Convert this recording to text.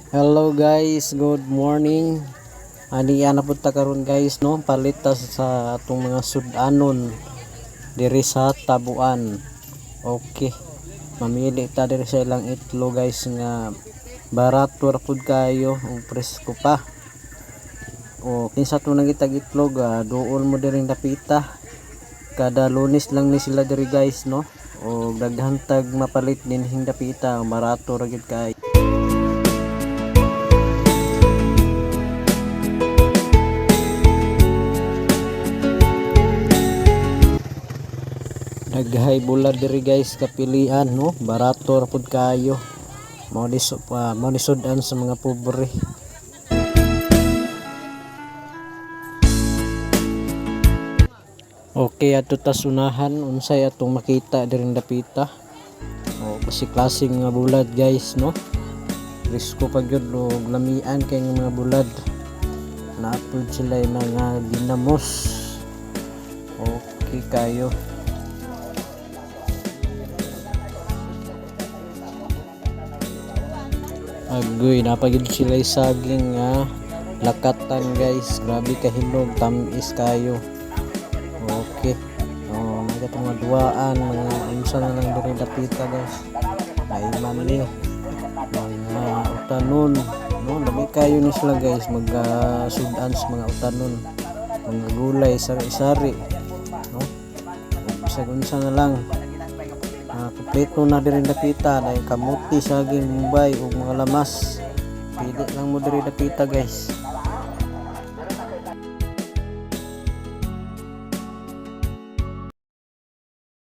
Hello guys, good morning. Ani ana pud ta karon guys no, palita sa atong mga sudanon diri sa Tabuan. Okay. Mamili ta diri sa ilang itlog guys nga barato ra pud kayo ug presko pa. O kinsa to nangitag itlog, duol mo diri dapita. Kada Lunes lang ni sila diri guys no. O daghan tag mapalit din hing dapita, barato ra gid kay. Naghay bulad diri guys kapilian no, barato ra pud kayo. Mao ni sudan sa mga pobre. Okay, ato ta sunahan unsay atong makita diri dapita. O kasi klaseng nga bulad guys no. Risko pa gyud og lamian kay nga mga bulad. Naapod sila mga dinamos. Okay kayo. Agoy, napagid sila saging nga lakatan guys. Grabe ka hinog, tamis kayo. Okay. May katong mga duaan, mga unsa na lang diri dapita guys. Ay mani mga utanon, no, dami kayo ni sila guys, sudan sa mga utanon. Mga gulay, sari-sari, no. Bisag unsa na lang. Kompleto na diri dapita, na kamuti, saging, mubay ug mga lamas. Pili lang mo diri dapita guys.